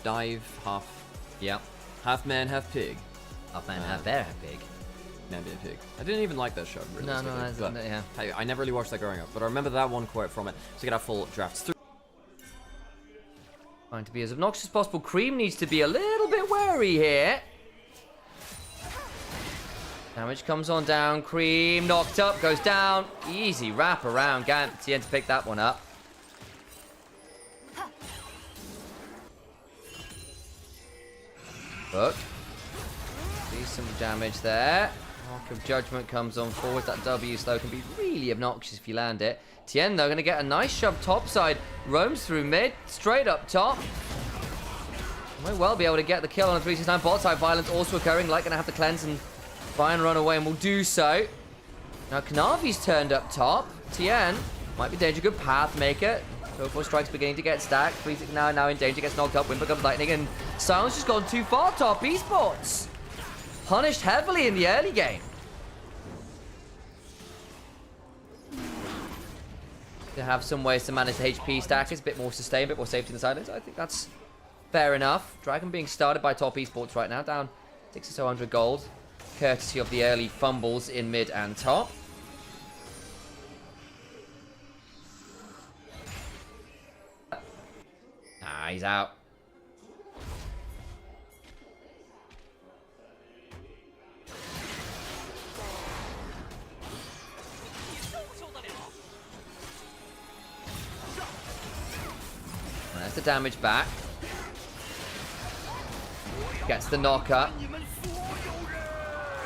Dive, half, Yeah. half man, half pig. Half man, half bear, half pig. Man, be a pig. I didn't even like that show, really. No, yeah. Hey, I never really watched that growing up, but I remember that one quote from it. So get our full drafts through. Trying to be as obnoxious as possible. Cream needs to be a little bit wary here. Damage comes on down. Cream knocked up, goes down. Easy wrap around. Gant TN to pick that one up. Look. Decent damage there. Mark of Judgment comes on forward. That W slow can be really obnoxious if you land it. Tien, though, going to get a nice shove topside. Roams through mid, straight up top. Might well be able to get the kill on a 369. Bot side violence also occurring. Light going to have to cleanse and try and run away, and will do so. Now, Knavi's turned up top. Tien might be danger. Good path maker. Go strikes beginning to get stacked. 369 now in danger. Gets knocked up. Wind becomes lightning, and Silence just gone too far. Top Esports punished heavily in the early game. To have some ways to manage the HP stack is a bit more sustained, a bit more safety in the silence. I think that's fair enough. Dragon being started by Top Esports right now, down 600 gold, courtesy of the early fumbles in mid and top. Ah, he's out. There's the damage back. Gets the knocker.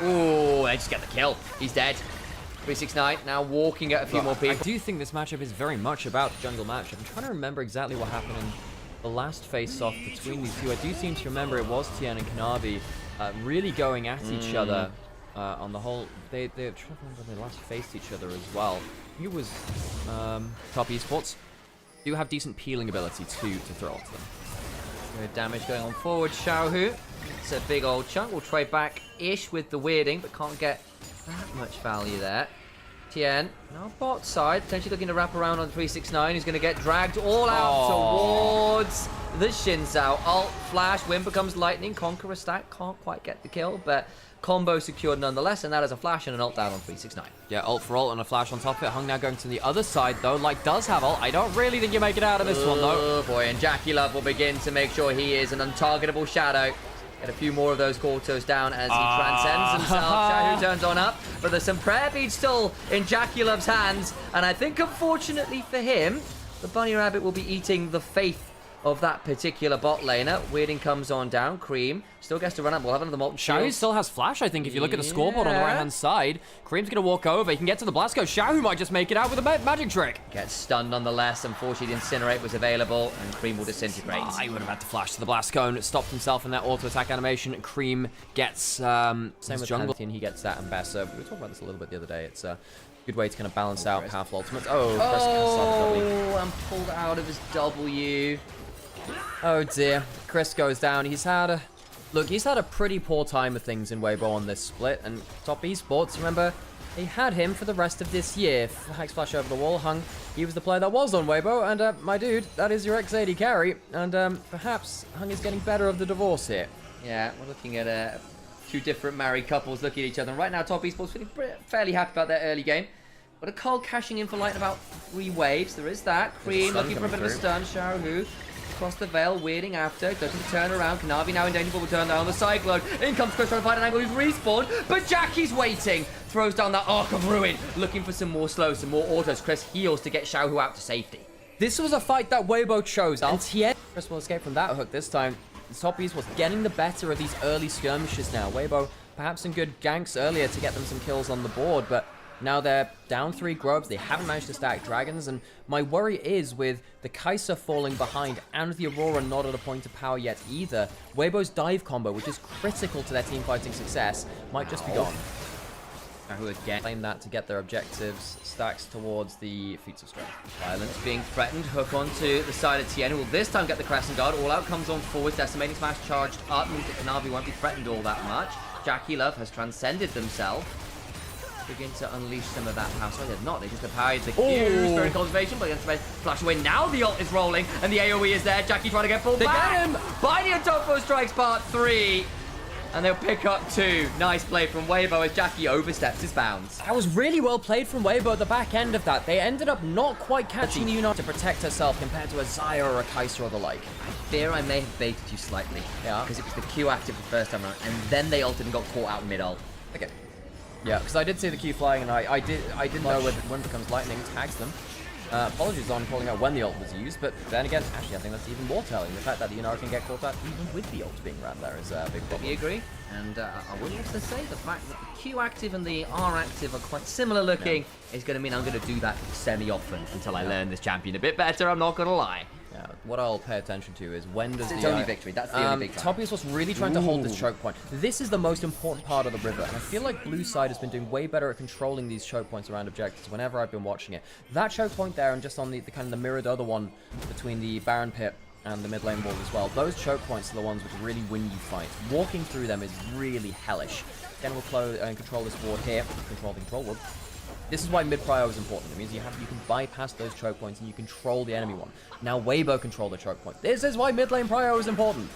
Ooh, they just get the kill. He's dead. 369 now walking at a few more people. I do think this matchup is very much about the jungle matchup. I'm trying to remember exactly what happened in the last face-off between these two. I do seem to remember it was Tien and Knavi really going at each other on the whole. They're trying to remember when they last faced each other as well. I think it was Top Esports. Do have decent peeling ability to throw at them. Good damage going on forward. Xiaohu, it's a big old chunk. We'll trade back-ish with the weirding, but can't get that much value there. Tien, now bot side, potentially looking to wrap around on 369. He's going to get dragged all out towards the Shinzao. Ult, flash, Wind becomes lightning. Conqueror stack, can't quite get the kill, but combo secured nonetheless, and that is a flash and an ult down on 369. Yeah, ult for ult and a flash on top of it. Hung now going to the other side, though. Light does have ult. I don't really think you make it out of this one, though. Oh, boy, and Jackie Love will begin to make sure he is an untargetable shadow. Get a few more of those quartos down as he transcends himself. Xiaohu turns on up, but there's some prayer beads still in Jackie Love's hands, and I think, unfortunately for him, the bunny rabbit will be eating the faith of that particular bot laner. Weirding comes on down. Cream still gets to run up. We'll have another multi. Xiaohu still has flash, I think, if you look at the scoreboard on the right-hand side. Cream's going to walk over. He can get to the blast go. Xiaohu might just make it out with a magic trick. Gets stunned nonetheless. Unfortunately, the Incinerate was available, and Cream will disintegrate. I would have had to flash to the blast cone. Stopped himself in that auto-attack animation. Cream gets same with jungle. And he gets that Ambassador. We were talking about this a little bit the other day. It's a good way to kind of balance out powerful ultimates. Oh, I'm pulled out of his W. Oh dear, Chris goes down. He's had a pretty poor time of things in Weibo on this split, and Top Esports, remember, they had him for the rest of this year. Hex flash over the wall. Hung, he was the player that was on Weibo, and my dude, that is your X80 carry, and perhaps Hung is getting better of the divorce here. Yeah, we're looking at two different married couples looking at each other, and right now Top Esports feeling fairly happy about their early game. But a Cull cashing in for light in about 3 waves. There is that. Cream looking for a bit of a stun. Xiaohu across the veil, weirding after, doesn't turn around. Knavi now in danger, but will turn down the Cyclone. In comes Chris trying to find an angle, he's respawned, but Jackie's waiting. Throws down that Arc of Ruin, looking for some more slows, some more autos. Chris heals to get Xiaohu out to safety. This was a fight that Weibo chose, and Tien Chris will escape from that hook this time. Top East was getting the better of these early skirmishes now. Weibo perhaps some good ganks earlier to get them some kills on the board, but now they're down 3 grubs. They haven't managed to stack dragons, and my worry is with the Kai'Sa falling behind and the Aurora not at a point of power yet either, Weibo's dive combo, which is critical to their team fighting success, might just be gone. Who again claim that to get their objectives. Stacks towards the feats of strength. Violence being threatened. Hook onto the side of Tien, who will this time get the Crescent Guard. All out comes on forward. Decimating Smash charged up. Means that Knavi won't be threatened all that much. Jackie Love has transcended themselves. begin to unleash some of that power. Sorry, they're not. They just applied the Q, Spirit Cultivation, but against flash away. Now the ult is rolling, and the AoE is there. Jackie trying to get pulled back. Get him! Binding on Topo strikes part 3. And they'll pick up 2. Nice play from Weibo as Jackie oversteps his bounds. That was really well played from Weibo at the back end of that. They ended up not quite catching the Unite to protect herself compared to a Xayah or a Kai'Sa or the like. I fear I may have baited you slightly. Yeah. Because it was the Q active the first time around, and then they ulted and got caught out mid-ult. Okay. Yeah, because I did see the Q flying, and I didn't know when it becomes lightning, tags them. Apologies on calling out when the ult was used, but then again, actually, I think that's even more telling. The fact that the Unara can get caught out even with the ult being ran there is a big problem. You agree? And I would also say the fact that the Q active and the R active are quite similar looking is going to mean I'm going to do that semi-often until I learn this champion a bit better, I'm not going to lie. Yeah, what I'll pay attention to is when does It's the only victory, that's the only big time. Toppy's was really trying to hold this choke point. This is the most important part of the river, and I feel like blue side has been doing way better at controlling these choke points around objectives whenever I've been watching it. That choke point there, and just on the kind of the mirrored other one between the Baron pit and the mid lane wall as well, those choke points are the ones which really win you fights. Walking through them is really hellish. Again, we'll close and control this ward here. Control ward. This is why mid-prio is important. It means you can bypass those choke points and you control the enemy one. Now Weibo control the choke point. This is why mid lane prio is important.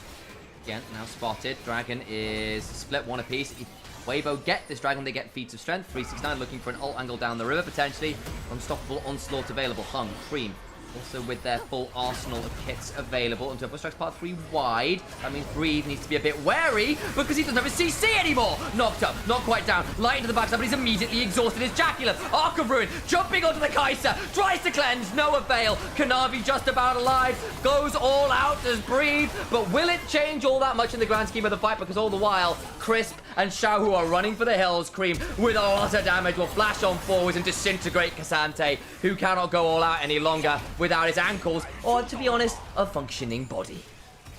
Again, now spotted. Dragon is split one apiece. If Weibo get this Dragon, they get feats of strength. 369 looking for an ult angle down the river potentially. Unstoppable onslaught available. Hung, Cream. Also with their full arsenal of kits available. And Double Strikes part 3 wide. That means Breathe needs to be a bit wary because he doesn't have his CC anymore. Knocked up, not quite down. Light into the backside, but he's immediately exhausted. His Jaculum, Arc of Ruin, jumping onto the Kai'Sa. Tries to cleanse, no avail. Kanavi just about alive. Goes all out as Breathe. But will it change all that much in the grand scheme of the fight? Because all the while, Crisp and Xiao, who are running for the hills, Cream with a lot of damage, will flash on forwards and disintegrate Cassante, who cannot go all out any longer without his ankles, or to be honest, a functioning body.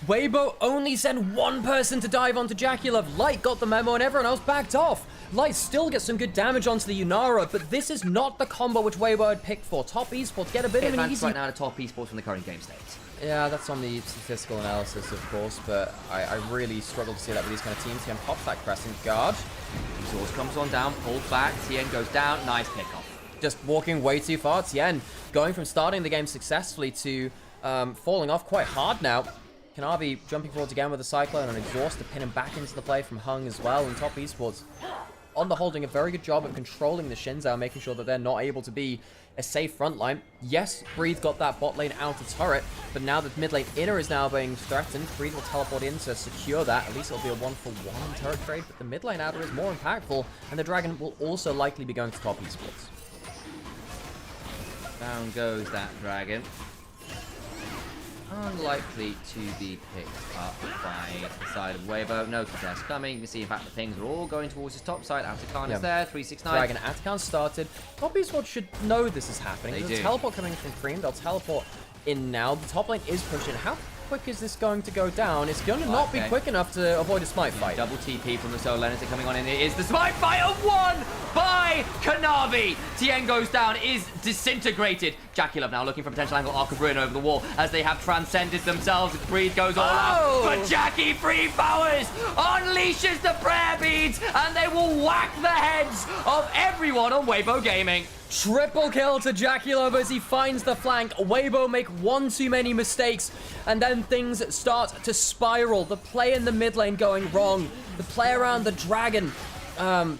Weibo only sent one person to dive onto Jaculov. Light got the memo and everyone else backed off. Light still gets some good damage onto the Yunara, but this is not the combo which Weibo had picked for. Top Esports get a bit of an easy... right now to top Esports from the current game state. Yeah, that's on the statistical analysis, of course, but I really struggle to see that with these kind of teams. Tien pops that Crescent Guard. Exhaust comes on down, pulled back, Tien goes down, nice pickoff. Just walking way too far. Tien going from starting the game successfully to falling off quite hard now. Kanavi jumping forwards again with a Cyclone and Exhaust to pin him back into the play from Hung as well. And Top Esports, on the whole, doing a very good job of controlling the Shinzao, making sure that they're not able to be a safe front line. Yes, Breathe got that bot lane outer turret, but now that mid lane inner is now being threatened, Breathe will teleport in to secure that. At least it'll be a 1-for-1 turret trade, but the mid lane outer is more impactful, and the Dragon will also likely be going to Top Esports. Down goes that Dragon. Unlikely to be picked up by the side of Weibo. No contest coming. You can see, in fact, the things are all going towards his top side. Atakan is there. 369. Dragon Atakan started. Top Esports should know this is happening. They There's do. a teleport coming from Cream. They'll teleport in now. The top lane is pushing. How quick is this going to go down? It's going to not be quick enough to avoid a smite fight. Double TP from the solo lanes coming on in. It is the smite fight of one by Kanavi. Tien goes down, is disintegrated. Jaculov now looking for potential angle. Arc of Ruin over the wall as they have transcended themselves. Breathe goes all out. But Jackie Free Powers unleashes the prayer beads and they will whack the heads of everyone on Weibo Gaming. Triple kill to Jaculov as he finds the flank. Weibo make one too many mistakes, and then things start to spiral. The play in the mid lane going wrong. The play around the Dragon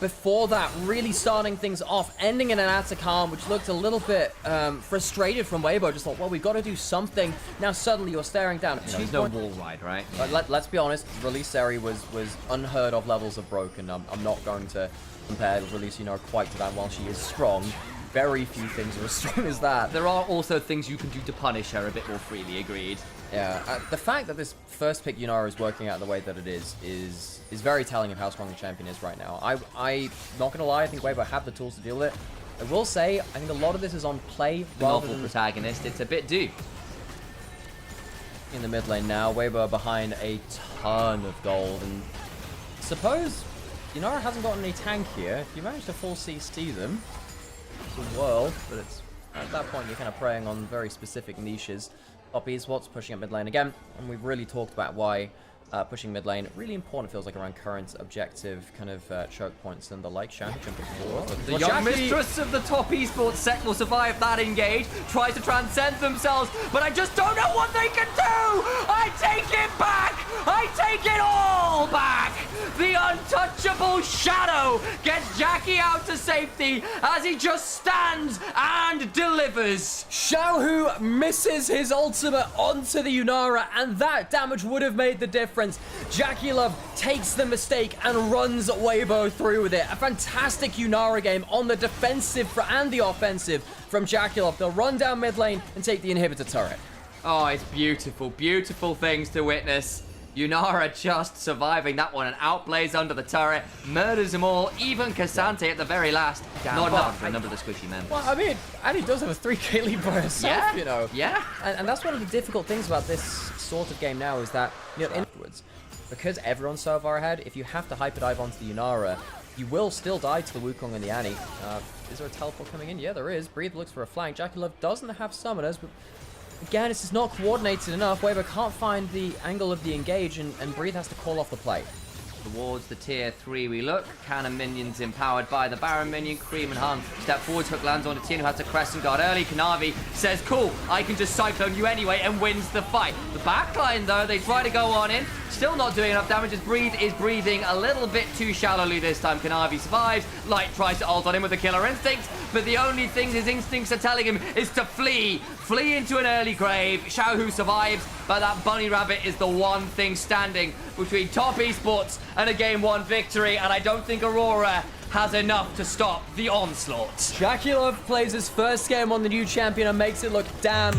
before that really starting things off, ending in an Atakan, which looked a little bit frustrated from Weibo. Just thought, well, we've got to do something. Now suddenly you're staring down at There's no wall ride, right? But let's be honest, Release Eri was unheard of levels of broken. I'm not going to compare Release quite to that. While she is strong, very few things are as strong as that. There are also things you can do to punish her a bit more freely, agreed. Yeah, the fact that this first pick Yunara is working out the way that it is very telling of how strong the champion is right now. I'm not gonna lie, I think Weibo have the tools to deal with it. I will say, I think a lot of this is on play rather than protagonist. It's a bit deep. In the mid lane now, Weibo are behind a ton of gold, and suppose Yunara hasn't got any tank here. If you manage to full CC them, it's a world, but it's at that point you're kind of preying on very specific niches. Top Esports pushing up mid lane again, and we've really talked about why pushing mid lane. Really important, feels like, around current objective kind of choke points and the like. Xiao jumping forward. The young mistress of the top esports sect will survive that engage. Tries to transcend themselves, but I just don't know what they can do! I take it back! I take it all back! The untouchable Shadow gets Jackie out to safety as he just stands and delivers. Xiao misses his ultimate onto the Yunara, and that damage would have made the difference. Jackie Love takes the mistake and runs Weibo through with it. A fantastic Yunara game on the defensive and the offensive from Jackie Love. They'll run down mid lane and take the inhibitor turret. Oh, it's beautiful, beautiful things to witness. Yunara just surviving that one and outplays under the turret, murders them all, even Cassante at the very last. Not enough for a number of the squishy men. Well, I mean, Annie does have a 3k lead by herself, you know. Yeah. And that's one of the difficult things about this sort of game now is that, you know, afterwards, because everyone's so far ahead, if you have to hyperdive onto the Yunara, you will still die to the Wukong and the Annie. Is there a teleport coming in? Yeah, there is. Breathe looks for a flank. Jackie Love doesn't have summoners, but again, this is not coordinated enough. Weibo can't find the angle of the engage, and Breathe has to call off the play. Towards the tier 3 we look. Cannon minions empowered by the Baron minion. Cream and Hun step forwards. Hook lands on Tien, who has to crescent guard early. Kanavi says, cool, I can just cyclone you anyway, and wins the fight. The backline, though, they try to go on in. Still not doing enough damage as Breathe is breathing a little bit too shallowly this time. Kanavi survives. Light tries to ult on him with the killer instinct, but the only thing his instincts are telling him is to flee. Flee into an early grave. Xiao survives, but that bunny rabbit is the one thing standing between top esports and a game 1 victory, and I don't think Aurora has enough to stop the onslaught. Jackie Love plays his first game on the new champion and makes it look damn